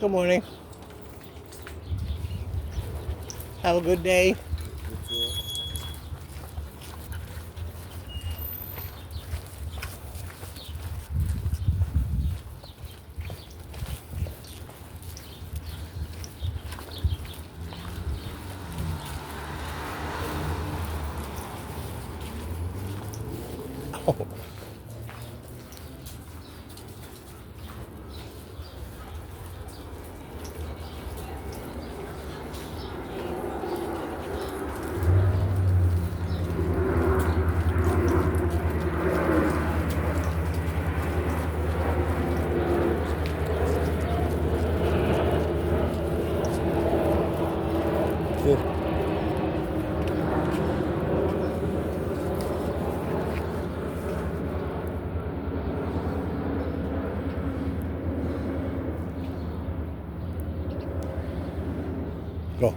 Good morning. Have a good day. Oh. Good. Go.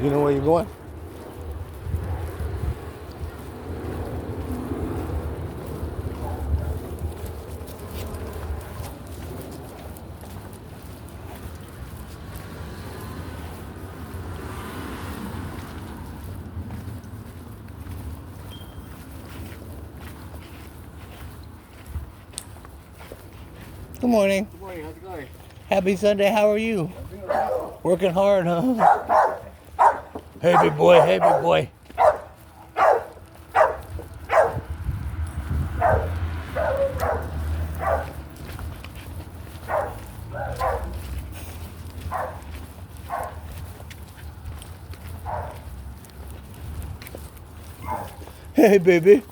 You know where you're going? Good morning. Good morning, how's it going? Happy Sunday. How are you? Working hard, huh? Hey, big boy. Hey, big boy. Hey, baby.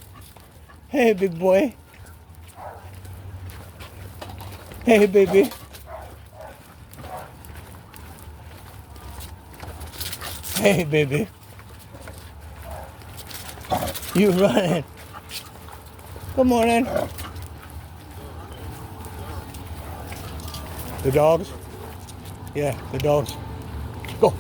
Hey, big boy. Hey, baby. Hey, baby. You running. Good morning. The dogs? Yeah, the dogs. Go.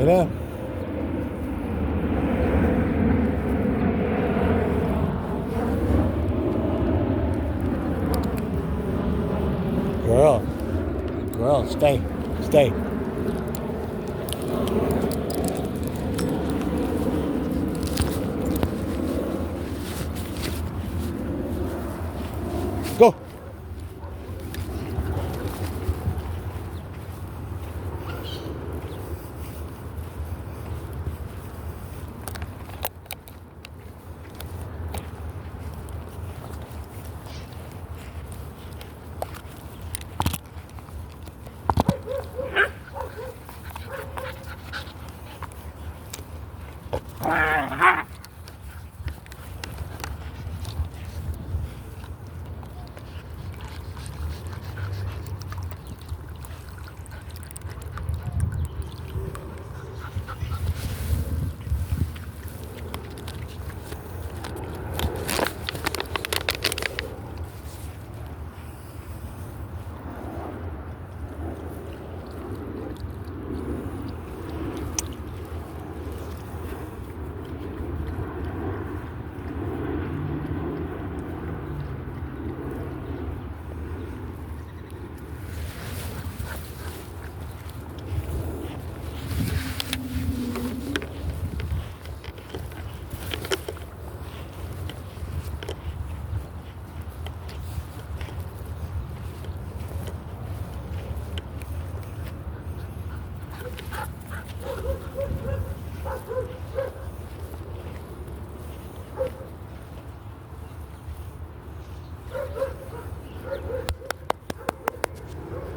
down. Girl. Girl, stay. Stay. Go.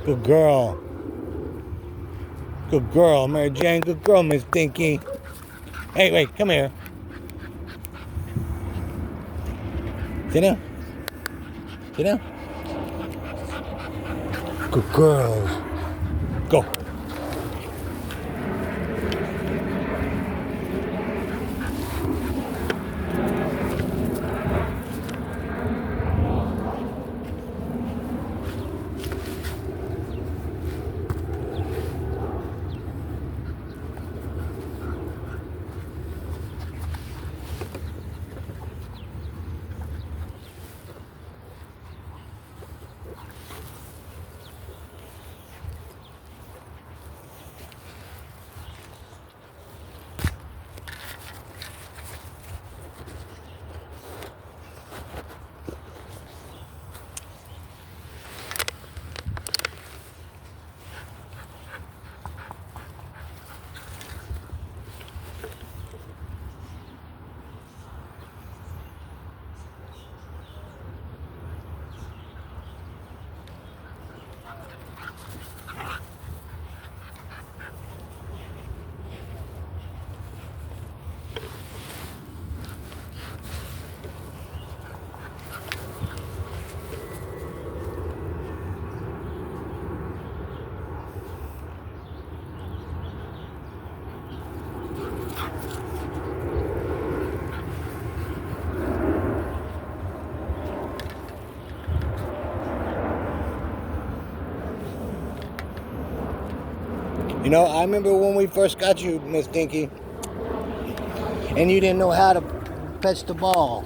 Good girl. Good girl, Mary Jane. Good girl, Miss Dinky. Hey, wait, come here. Sit down. Sit down. Good girl. Go. You know, I remember when we first got you, Miss Dinky, and you didn't know how to fetch the ball.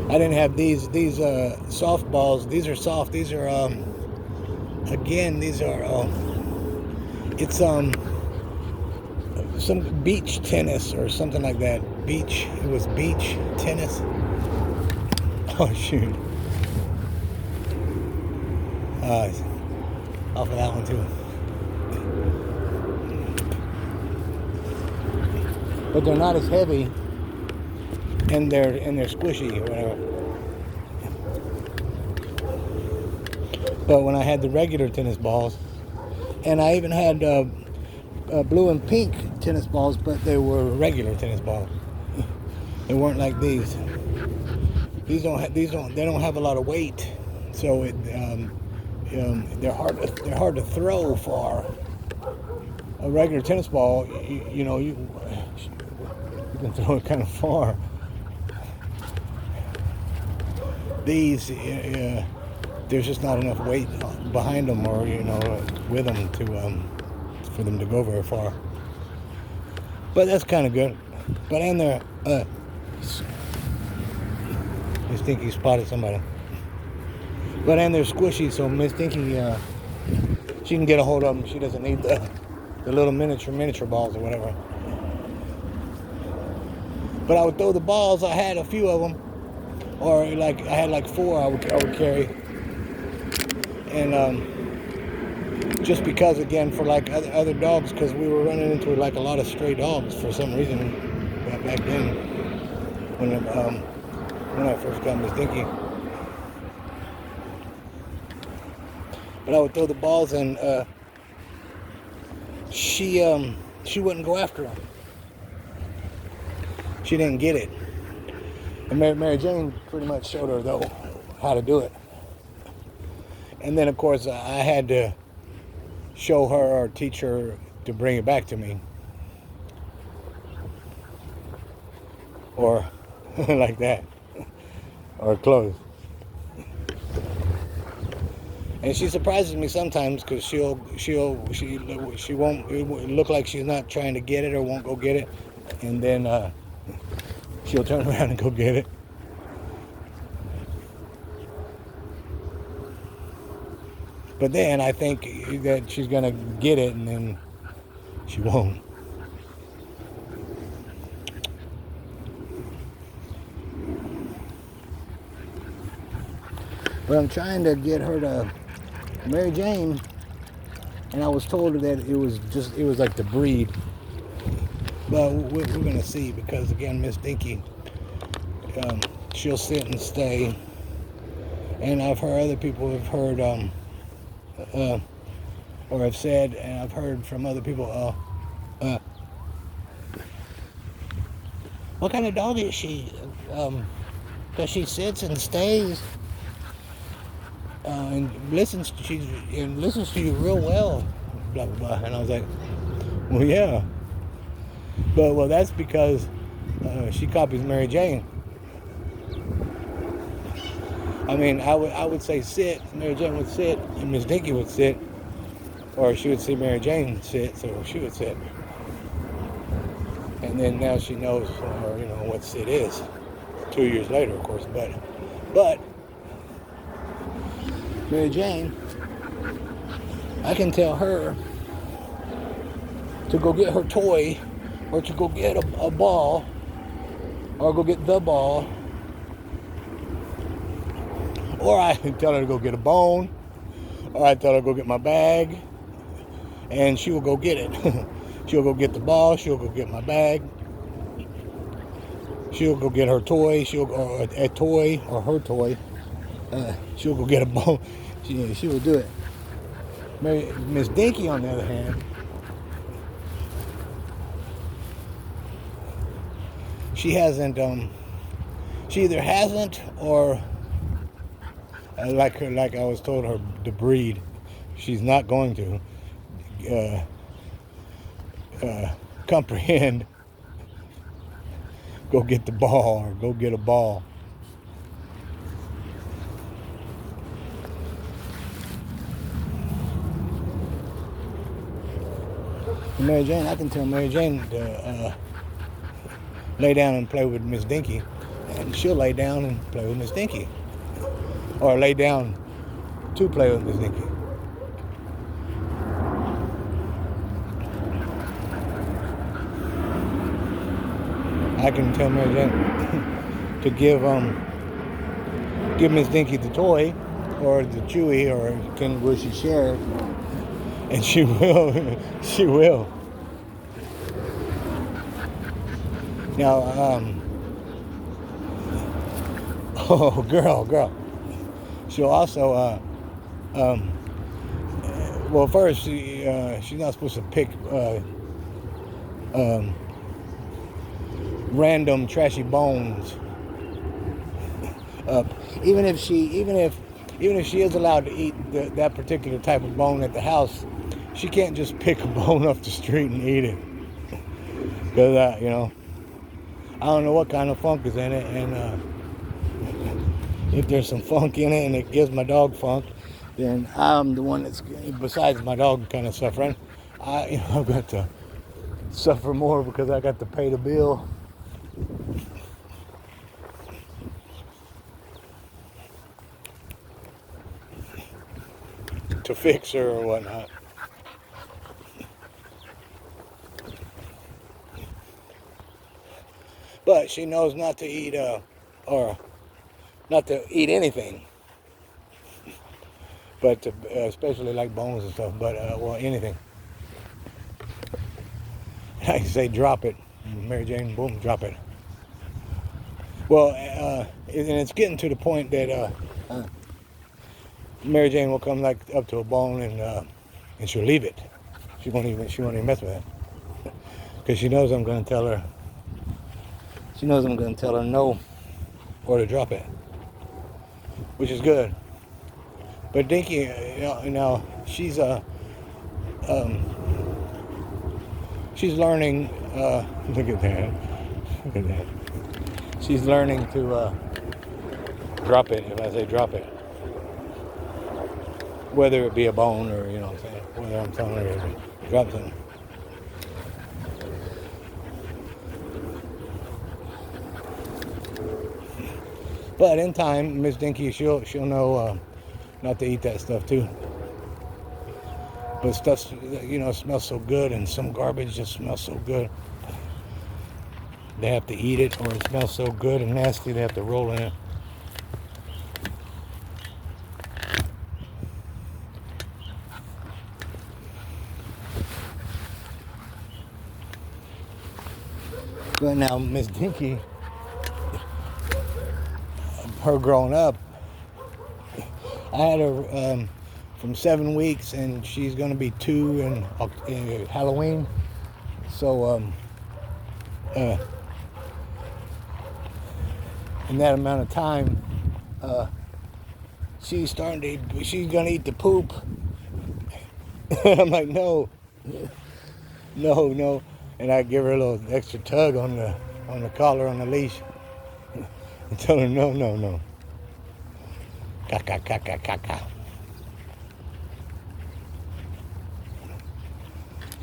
I didn't have these soft balls. These are soft. These are again, these are it's some beach tennis or something like that. It was beach tennis. Oh shoot. Off of that one too. But they're not as heavy, and they're squishy or whatever. But when I had the regular tennis balls, and I even had blue and pink tennis balls, but they were regular tennis balls. They weren't like these. They don't have a lot of weight, so they're hard to throw far. A regular tennis ball, you can throw it kind of far. These, there's just not enough weight behind them, or with them to for them to go very far. But that's kind of good. But and they're Miss Dinky spotted somebody. But and they're squishy, so Miss Dinky she can get a hold of them. She doesn't need the little miniature balls or whatever. But I would throw the balls. I had a few of them, or I had like 4 I would carry, and just because, again, for like other dogs, because we were running into like a lot of stray dogs for some reason back then when I first got Miss Dinky. But I would throw the balls, and she wouldn't go after them. She didn't get it. And Mary Jane pretty much showed her, though, how to do it. And then, of course, I had to show her or teach her to bring it back to me. Or like that. Or close. And she surprises me sometimes, because she won't look like she's not trying to get it or won't go get it. And then she'll turn around and go get it. But then I think that she's going to get it, and then she won't. But I'm trying to get her to Mary Jane, and I was told that it was like the breed. But we're going to see, because, again, Miss Dinky, she'll sit and stay. And I've heard other people have heard, or have said, and I've heard from other people, what kind of dog is she? Because she sits and stays, and listens to you real well, blah, blah, blah. And I was like, well, yeah. But, well, that's because she copies Mary Jane. I mean, I would say sit, Mary Jane would sit, and Miss Dinky would sit, or she would see Mary Jane sit, so she would sit. And then now she knows, what sit is. 2 years later, of course, but Mary Jane, I can tell her to go get her toy, or to go get a ball, or go get the ball, or I can tell her to go get a bone, or I tell her to go get my bag, and she will go get it. She'll go get the ball, she'll go get my bag, she'll go get her toy, she'll go a toy or her toy, she'll go get a bone. She will do it. Miss Dinky, on the other hand, she hasn't, she either hasn't, or like I was told, her the breed, she's not going to comprehend, go get the ball or go get a ball. Mary Jane, I can tell Mary Jane to lay down and play with Miss Dinky, and she'll lay down and play with Miss Dinky, or lay down to play with Miss Dinky. I can tell Mary Jane to give Miss Dinky the toy, or the Chewy, or will she share? And she will. She will. Now, oh, girl. She'll also, well, first, she's not supposed to pick random trashy bones up. Even if she is allowed to eat that particular type of bone at the house, she can't just pick a bone off the street and eat it. Because, I don't know what kind of funk is in it, and if there's some funk in it and it gives my dog funk, then I'm the one that's, besides my dog kind of suffering, I've got to suffer more because I got to pay the bill. To fix her or whatnot. But she knows not to eat or not to eat anything, but to, especially like bones and stuff. But well, anything. I say drop it, Mary Jane. Boom, drop it. Well, and it's getting to the point that Mary Jane will come like up to a bone and she'll leave it. She won't even mess with it because she knows I'm going to tell her. She knows I'm going to tell her no or to drop it, which is good. But Dinky, she's she's learning. Look at that. Look at that. She's learning to drop it. If I say drop it, whether it be a bone or what I'm saying, whether I'm telling her to drop something. But in time, Miss Dinky, she'll know not to eat that stuff too. But stuff, smells so good, and some garbage just smells so good. They have to eat it, or it smells so good and nasty they have to roll in it. But now Miss Dinky, her growing up, I had her from 7 weeks, and she's going to be 2 in Halloween. So in that amount of time, she's going to eat the poop. I'm like, no, and I give her a little extra tug on the collar on the leash and tell her no. Caca.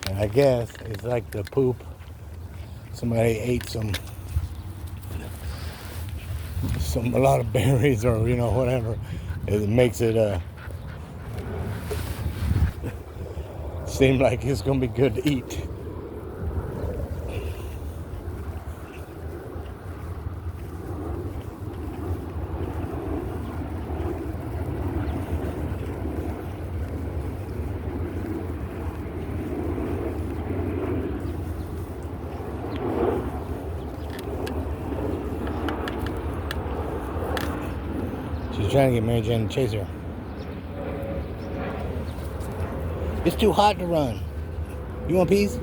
And I guess it's like the poop. Somebody ate a lot of berries or whatever. It makes it seem like it's gonna be good to eat. She's trying to get Mary Jane to chase her. It's too hot to run. You want peas?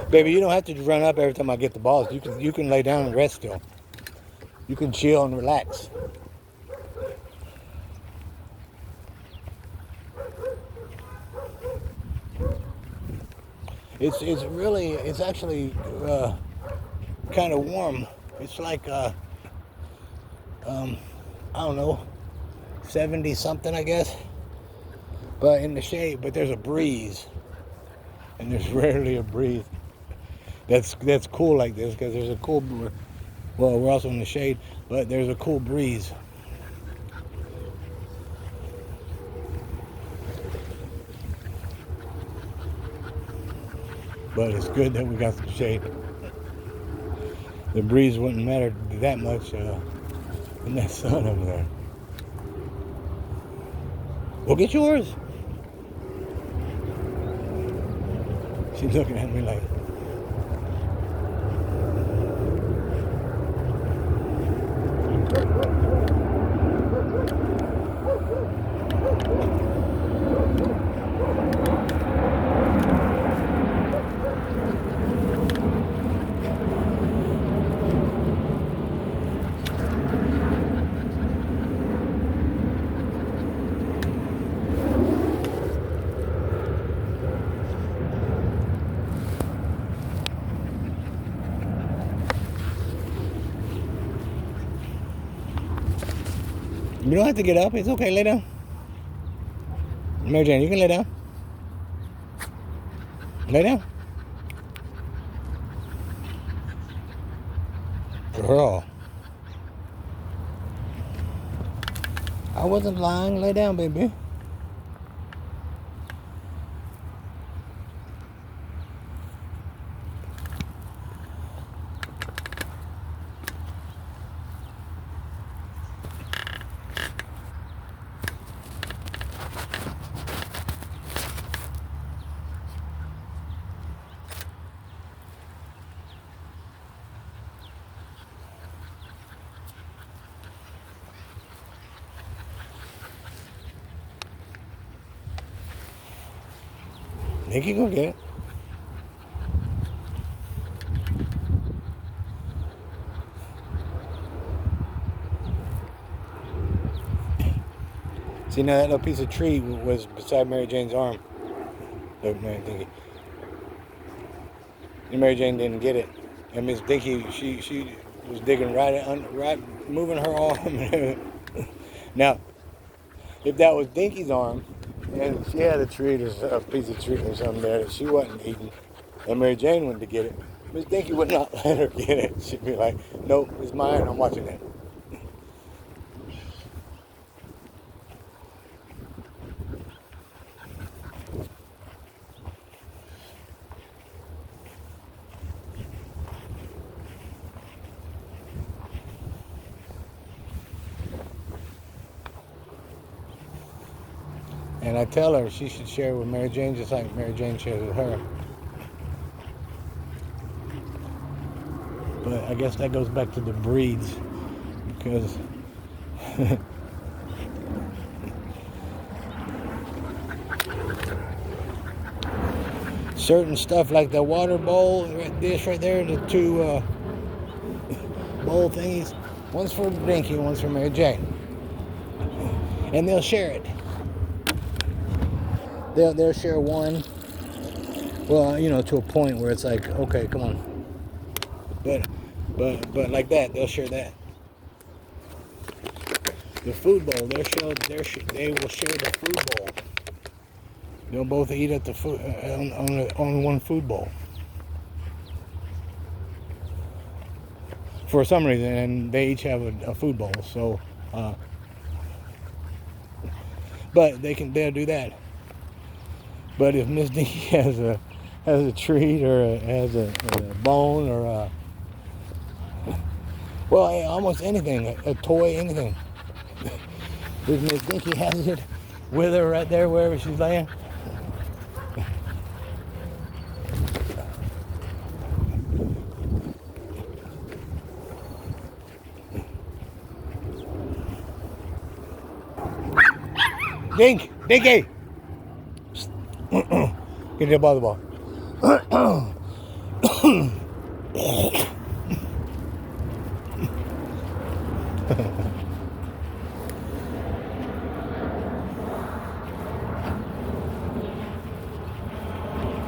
Baby, you don't have to run up every time I get the balls. You can lay down and rest still. You can chill and relax. It's actually kind of warm. It's like I don't know, 70 something, I guess. But in the shade, but there's a breeze, and there's rarely a breeze that's cool like this, because there's a cool. Well, we're also in the shade, but there's a cool breeze. But it's good that we got some shade. The breeze wouldn't matter that much in that sun over there. Well, get yours. She's looking at me like. You don't have to get up. It's okay. Lay down. Mary Jane, you can lay down. Lay down. Girl. I wasn't lying. Lay down, baby. Dinky, go get it. See, now that little piece of tree was beside Mary Jane's arm. Look, Dinky. And Mary Jane didn't get it. And Miss Dinky, she was digging right, moving her arm. Now, if that was Dinky's arm, and she had a treat or a piece of treat or something there that she wasn't eating, and Mary Jane went to get it, Miss Dinky would not let her get it. She'd be like, nope, it's mine, I'm watching it. And I tell her she should share with Mary Jane just like Mary Jane shares with her. But I guess that goes back to the breeds, because certain stuff like the water bowl, dish right there, the two bowl thingies, one's for Dinky, one's for Mary Jane. And they'll share it. They'll share one. Well, you know, to a point where it's like, okay, come on. But like that, they'll share that. The food bowl, they will share the food bowl. They'll both eat at the food on one food bowl. For some reason, and they each have a food bowl. So, but they'll do that. But if Miss Dinky has a treat or has a bone or almost anything, a toy, anything. If Miss Dinky has it with her right there wherever she's laying. Dinky! Get the ball.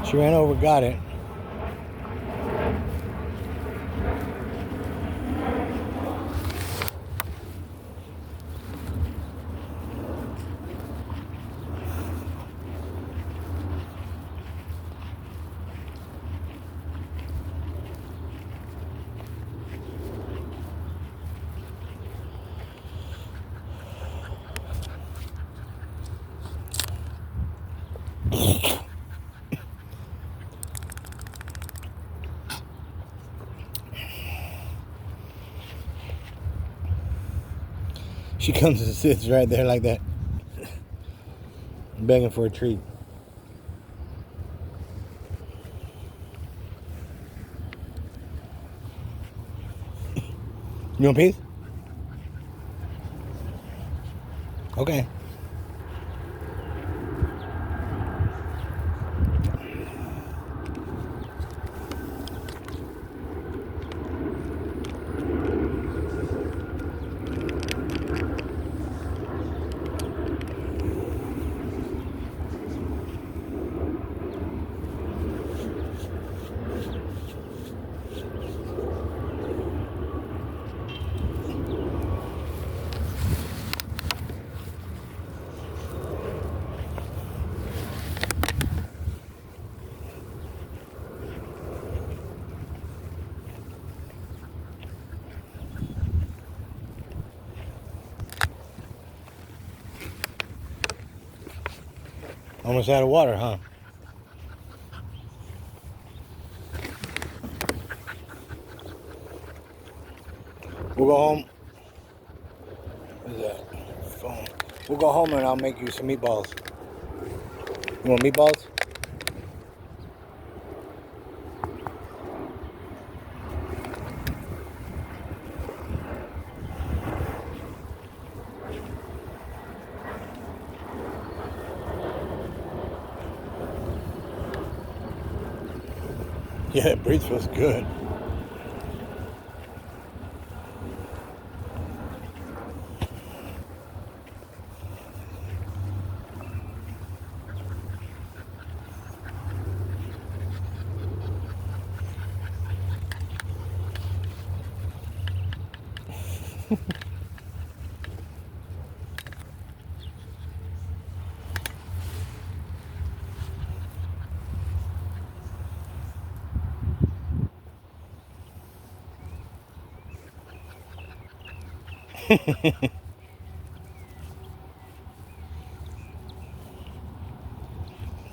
She ran over, got it. She comes and sits right there like that, begging for a treat. You want a piece? Okay. Almost out of water, huh? We'll go home. What is that? Phone. We'll go home and I'll make you some meatballs. You want meatballs? Yeah, that breeze feels good.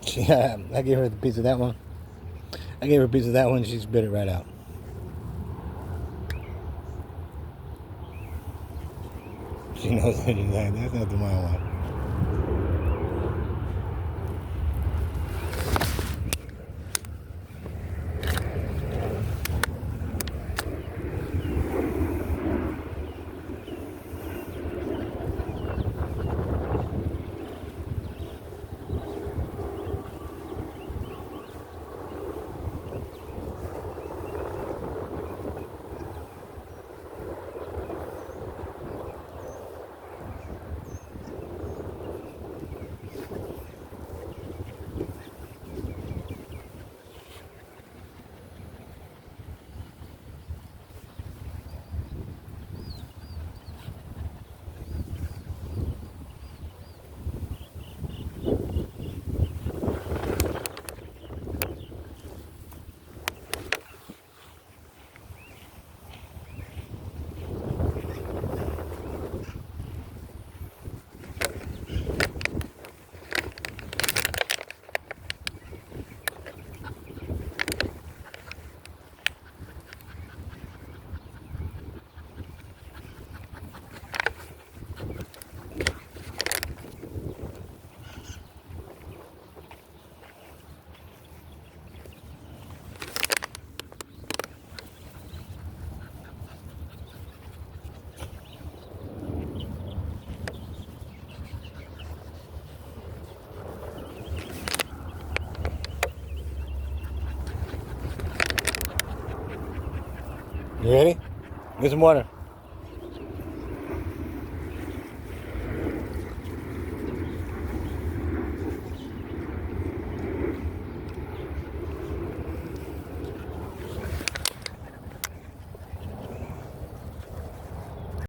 Yeah, I gave her the piece of that one. I gave her a piece of that one. She spit it right out. She knows that she's like, that's not the one I want. You ready? Get some water.